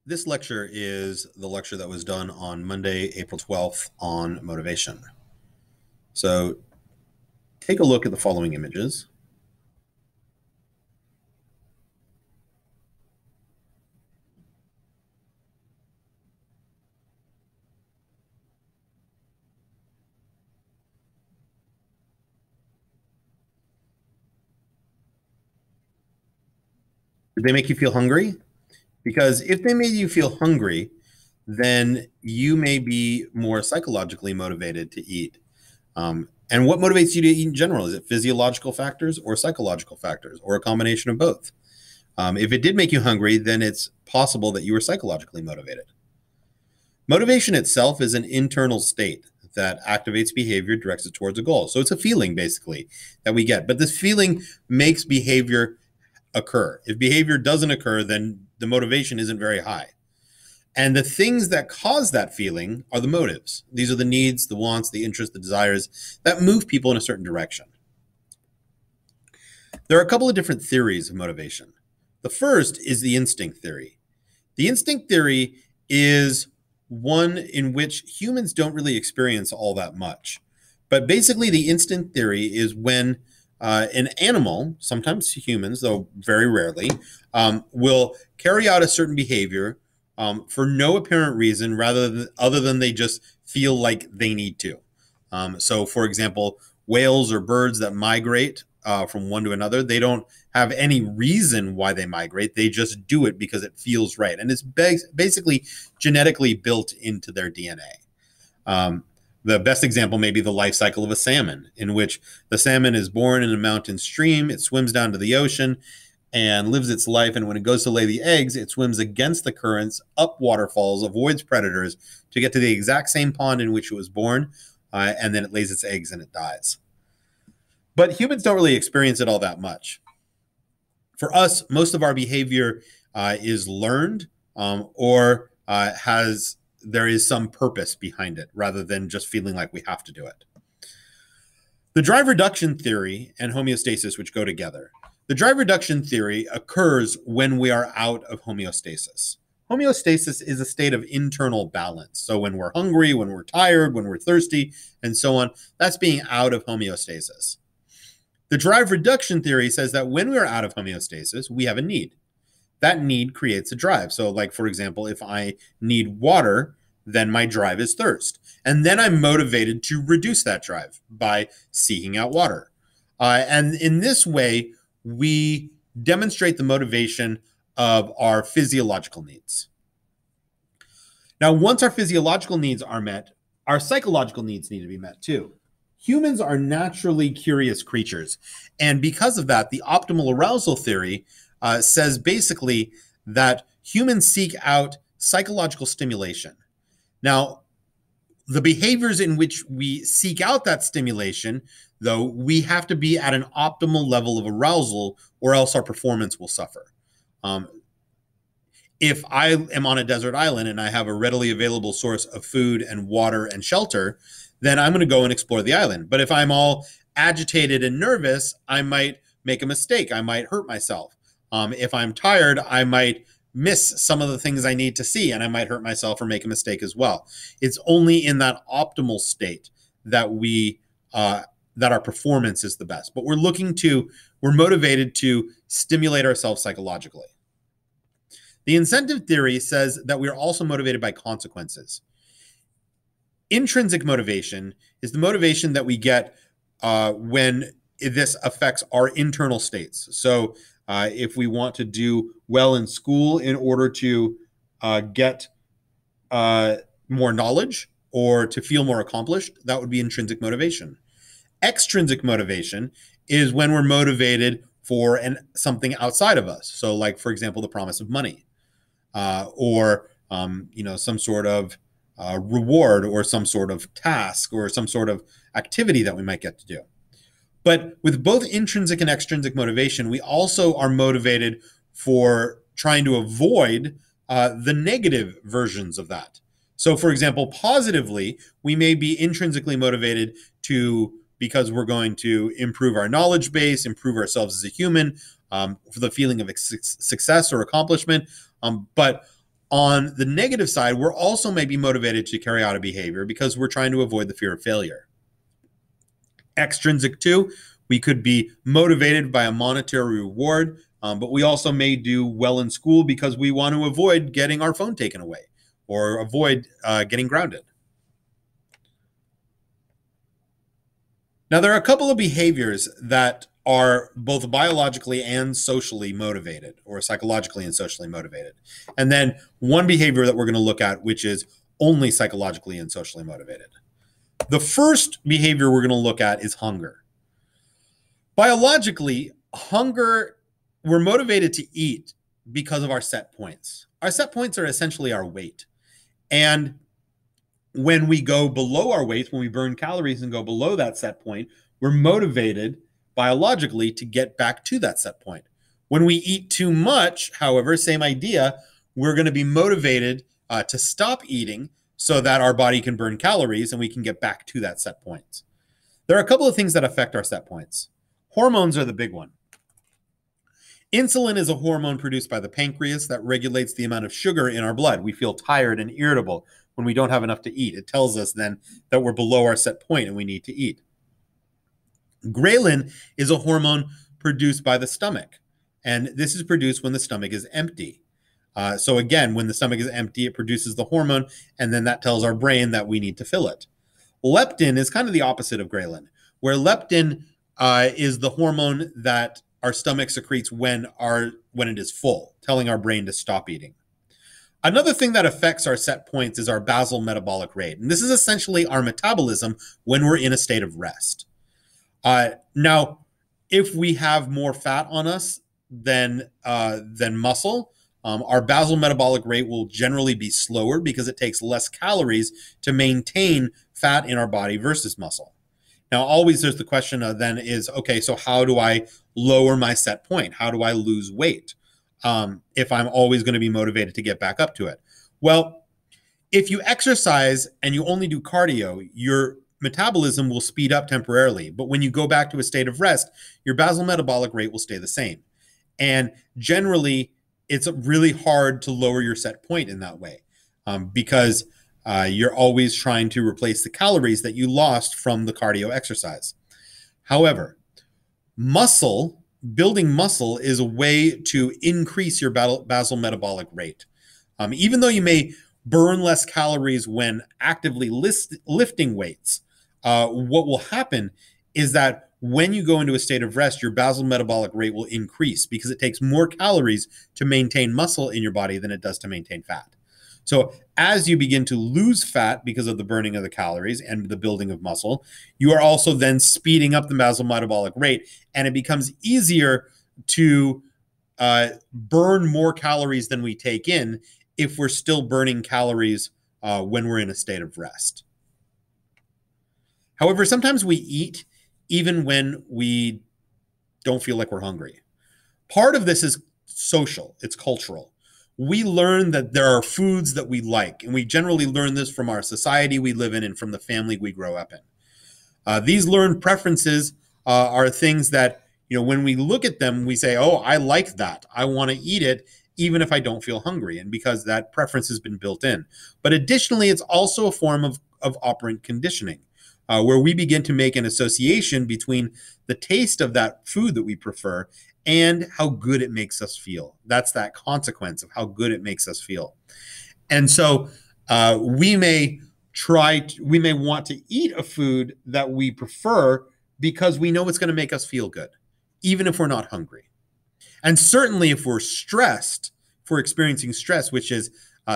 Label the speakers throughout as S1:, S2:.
S1: This lecture is the lecture that was done on Monday, April 12th on motivation. So take a look at the following images. Did they make you feel hungry? Because if they made you feel hungry, then you may be more psychologically motivated to eat. And what motivates you to eat in general? Is it physiological factors or psychological factors or a combination of both? If it did make you hungry, then it's possible that you were psychologically motivated. Motivation itself is an internal state that activates behavior, directs it towards a goal. So it's a feeling basically that we get. But this feeling makes behavior occur. If behavior doesn't occur, then the motivation isn't very high. And the things that cause that feeling are the motives. These are the needs, the wants, the interests, the desires that move people in a certain direction. There are a couple of different theories of motivation. The first is the instinct theory. The instinct theory is one in which humans don't really experience all that much. But basically, the instinct theory is when an animal, sometimes humans, though very rarely, will carry out a certain behavior for no apparent reason, other than they just feel like they need to. So, for example, whales or birds that migrate from one to another, they don't have any reason why they migrate. They just do it because it feels right. And it's basically genetically built into their DNA. The best example may be the life cycle of a salmon, in which the salmon is born in a mountain stream, it swims down to the ocean and lives its life. And when it goes to lay the eggs, it swims against the currents, up waterfalls, avoids predators to get to the exact same pond in which it was born. And then it lays its eggs and it dies. But humans don't really experience it all that much. For us, most of our behavior is learned or there is some purpose behind it rather than just feeling like we have to do it. The drive reduction theory and homeostasis, which go together. The drive reduction theory occurs when we are out of homeostasis. Homeostasis is a state of internal balance. So when we're hungry, when we're tired, when we're thirsty, and so on, that's being out of homeostasis. The drive reduction theory says that when we are out of homeostasis, we have a need. That need creates a drive. So like, for example, if I need water, then my drive is thirst. And then I'm motivated to reduce that drive by seeking out water. And in this way, we demonstrate the motivation of our physiological needs. Now, once our physiological needs are met, our psychological needs need to be met too. Humans are naturally curious creatures. And because of that, the optimal arousal theory says basically that humans seek out psychological stimulation. Now, the behaviors in which we seek out that stimulation, though, we have to be at an optimal level of arousal or else our performance will suffer. If I am on a desert island and I have a readily available source of food and water and shelter, then I'm going to go and explore the island. But if I'm all agitated and nervous, I might make a mistake. I might hurt myself. If I'm tired, I might miss some of the things I need to see, and I might hurt myself or make a mistake as well. It's only in that optimal state that that our performance is the best. But we're motivated to stimulate ourselves psychologically. The incentive theory says that we are also motivated by consequences. Intrinsic motivation is the motivation that we get when this affects our internal states. So if we want to do well in school in order to get more knowledge or to feel more accomplished, that would be intrinsic motivation. Extrinsic motivation is when we're motivated for something outside of us. So like, for example, the promise of money or some sort of reward or some sort of task or some sort of activity that we might get to do. But with both intrinsic and extrinsic motivation, we also are motivated for trying to avoid the negative versions of that. So for example, positively, we may be intrinsically motivated because we're going to improve our knowledge base, improve ourselves as a human, for the feeling of success or accomplishment. But On the negative side, we're also maybe motivated to carry out a behavior because we're trying to avoid the fear of failure. Extrinsic too, we could be motivated by a monetary reward, but we also may do well in school because we want to avoid getting our phone taken away or avoid getting grounded. Now, there are a couple of behaviors that are both biologically and socially motivated, or psychologically and socially motivated. And then one behavior that we're going to look at, which is only psychologically and socially motivated. The first behavior we're going to look at is hunger. Biologically, hunger, we're motivated to eat because of our set points. Our set points are essentially our weight. And when we go below our weight, when we burn calories and go below that set point, we're motivated biologically to get back to that set point. When we eat too much, however, same idea, we're going to be motivated to stop eating so that our body can burn calories and we can get back to that set point. There are a couple of things that affect our set points. Hormones are the big one. Insulin is a hormone produced by the pancreas that regulates the amount of sugar in our blood. We feel tired and irritable when we don't have enough to eat. It tells us then that we're below our set point and we need to eat. Ghrelin is a hormone produced by the stomach, and this is produced when the stomach is empty. So again, when the stomach is empty, it produces the hormone, and then that tells our brain that we need to fill it. Leptin is kind of the opposite of ghrelin, where leptin is the hormone that our stomach secretes when it is full, telling our brain to stop eating. Another thing that affects our set points is our basal metabolic rate, and this is essentially our metabolism when we're in a state of rest. Now, if we have more fat on us than muscle, our basal metabolic rate will generally be slower because it takes less calories to maintain fat in our body versus muscle. Now, always there's the question then is, okay, so how do I lower my set point? How do I lose weight if I'm always going to be motivated to get back up to it? Well, if you exercise and you only do cardio, your metabolism will speed up temporarily. But when you go back to a state of rest, your basal metabolic rate will stay the same. And generally, it's really hard to lower your set point in that way because you're always trying to replace the calories that you lost from the cardio exercise. However, building muscle is a way to increase your basal metabolic rate. Even though you may burn less calories when actively lifting weights, what will happen is that when you go into a state of rest, your basal metabolic rate will increase because it takes more calories to maintain muscle in your body than it does to maintain fat. So as you begin to lose fat because of the burning of the calories and the building of muscle, you are also then speeding up the basal metabolic rate, and it becomes easier to burn more calories than we take in if we're still burning calories when we're in a state of rest. However, sometimes we eat even when we don't feel like we're hungry. Part of this is social, it's cultural. We learn that there are foods that we like, and we generally learn this from our society we live in and from the family we grow up in. These learned preferences are things that, when we look at them, we say, oh, I like that. I want to eat it even if I don't feel hungry, and because that preference has been built in. But additionally, it's also a form of operant conditioning. Where we begin to make an association between the taste of that food that we prefer and how good it makes us feel. That's that consequence of how good it makes us feel. And so we may want to eat a food that we prefer because we know it's going to make us feel good, even if we're not hungry. And certainly if we're stressed, if we're experiencing stress, which is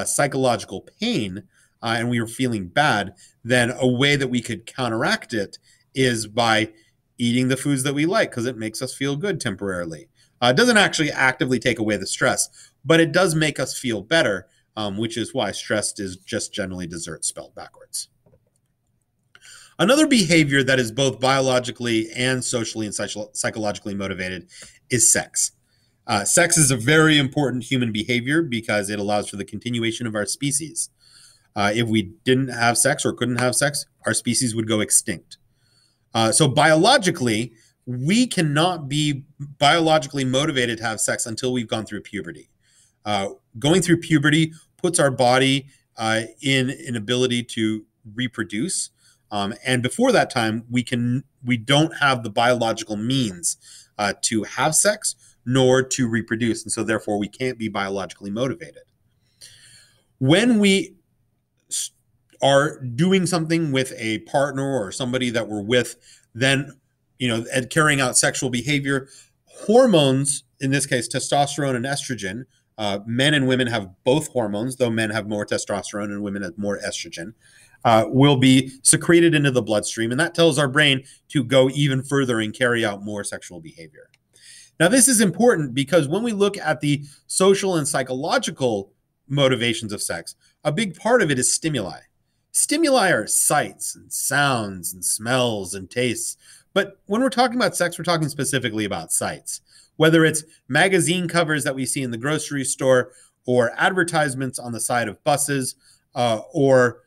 S1: psychological pain, and we are feeling bad, then a way that we could counteract it is by eating the foods that we like because it makes us feel good temporarily. It doesn't actually actively take away the stress, but it does make us feel better, which is why stressed is just generally dessert spelled backwards. Another behavior that is both biologically and socially and psychologically motivated is sex. Sex is a very important human behavior because it allows for the continuation of our species. If we didn't have sex or couldn't have sex, our species would go extinct. So biologically, we cannot be biologically motivated to have sex until we've gone through puberty. Going through puberty puts our body in an ability to reproduce. And before that time, we don't have the biological means to have sex nor to reproduce. And so therefore we can't be biologically motivated. When we are doing something with a partner or somebody that we're with, then, and carrying out sexual behavior, hormones, in this case, testosterone and estrogen, men and women have both hormones, though men have more testosterone and women have more estrogen, will be secreted into the bloodstream. And that tells our brain to go even further and carry out more sexual behavior. Now, this is important because when we look at the social and psychological motivations of sex, a big part of it is stimuli. Stimuli are sights and sounds and smells and tastes. But when we're talking about sex, we're talking specifically about sights. Whether it's magazine covers that we see in the grocery store or advertisements on the side of buses or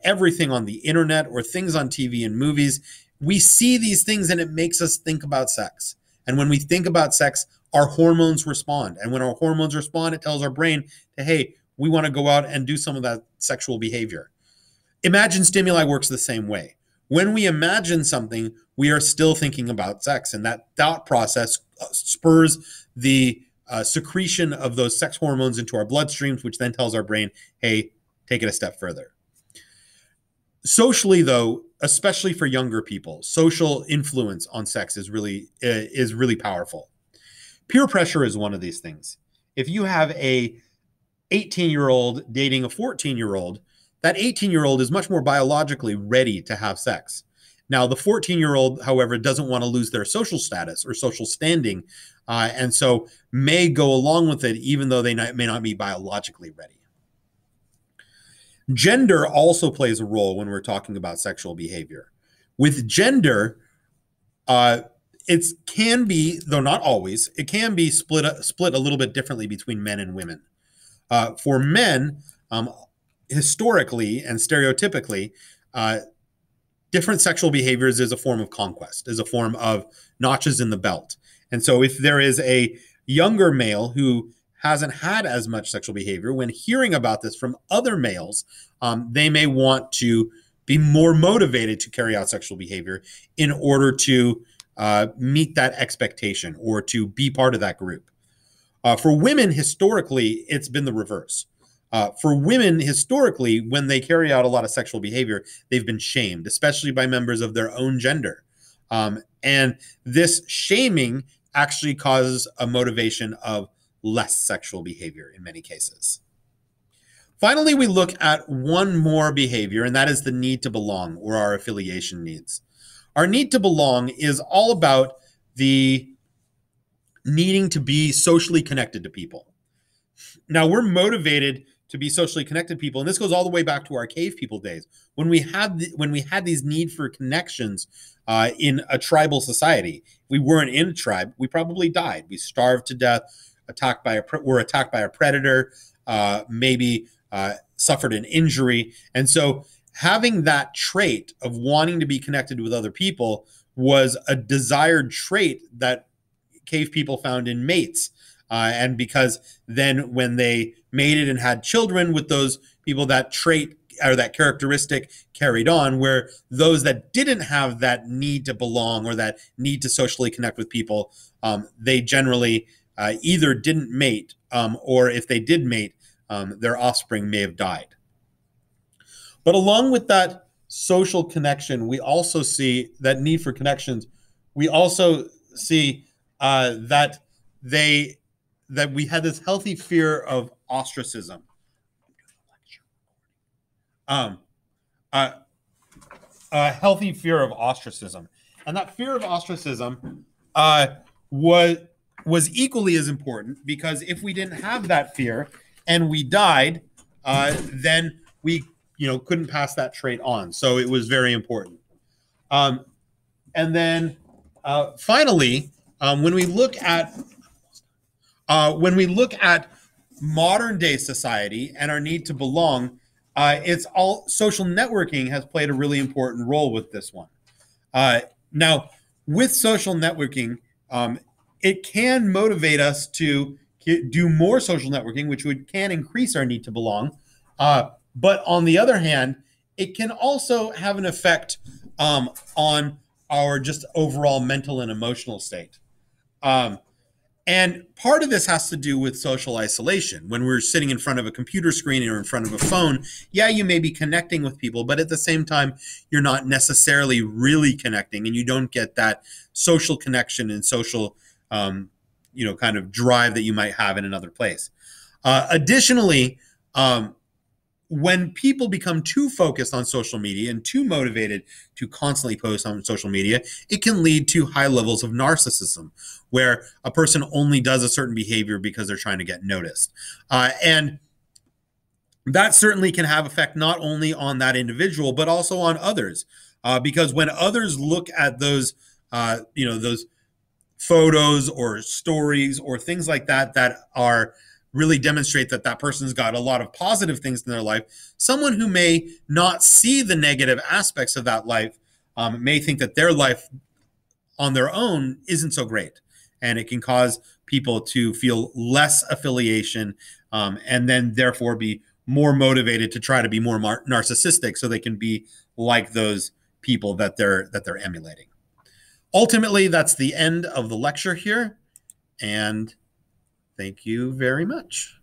S1: everything on the internet or things on TV and movies, we see these things and it makes us think about sex. And when we think about sex, our hormones respond. And when our hormones respond, it tells our brain, hey, we want to go out and do some of that sexual behavior. Imagine stimuli works the same way. When we imagine something, we are still thinking about sex. And that thought process spurs the secretion of those sex hormones into our bloodstreams, which then tells our brain, hey, take it a step further. Socially, though, especially for younger people, social influence on sex is really powerful. Peer pressure is one of these things. If you have a 18-year-old dating a 14-year-old, that 18-year-old is much more biologically ready to have sex. Now, the 14-year-old, however, doesn't want to lose their social status or social standing, and so may go along with it even though they may not be biologically ready. Gender also plays a role when we're talking about sexual behavior. With gender, it can be, though not always, it can be split a little bit differently between men and women. For men, historically and stereotypically, different sexual behaviors is a form of conquest, is a form of notches in the belt. And so if there is a younger male who hasn't had as much sexual behavior, when hearing about this from other males, they may want to be more motivated to carry out sexual behavior in order to meet that expectation or to be part of that group. For women, historically, it's been the reverse. For women, historically, when they carry out a lot of sexual behavior, they've been shamed, especially by members of their own gender. And this shaming actually causes a motivation of less sexual behavior in many cases. Finally, we look at one more behavior, and that is the need to belong, or our affiliation needs. Our need to belong is all about the needing to be socially connected to people. Now, we're motivated to be socially connected people, and this goes all the way back to our cave people days. When we had these need for connections in a tribal society, if we weren't in a tribe, we probably died. We starved to death, were attacked by a predator, maybe suffered an injury. And so having that trait of wanting to be connected with other people was a desired trait that cave people found in mates. And because then when they mated and had children with those people, that trait or that characteristic carried on, where those that didn't have that need to belong or that need to socially connect with people, they generally either didn't mate or if they did mate, their offspring may have died. But along with that social connection, we also see that need for connections. We also see that we had this healthy fear of ostracism. A healthy fear of ostracism. And that fear of ostracism was equally as important, because if we didn't have that fear and we died, then we couldn't pass that trait on. So it was very important. And then finally, when we look at modern day society and our need to belong, it's all social networking has played a really important role with this one. Now, with social networking, it can motivate us to do more social networking, which can increase our need to belong. But on the other hand, it can also have an effect on our just overall mental and emotional state. And part of this has to do with social isolation. When we're sitting in front of a computer screen or in front of a phone, yeah, you may be connecting with people, but at the same time, you're not necessarily really connecting, and you don't get that social connection and social, kind of drive that you might have in another place. Additionally, when people become too focused on social media and too motivated to constantly post on social media, it can lead to high levels of narcissism, where a person only does a certain behavior because they're trying to get noticed. And that certainly can have effect not only on that individual, but also on others. Because when others look at those, those photos or stories or things like that that are really demonstrate that that person's got a lot of positive things in their life, someone who may not see the negative aspects of that life may think that their life on their own isn't so great. And it can cause people to feel less affiliation and then therefore be more motivated to try to be more narcissistic so they can be like those people that they're emulating. Ultimately, that's the end of the lecture here. And thank you very much.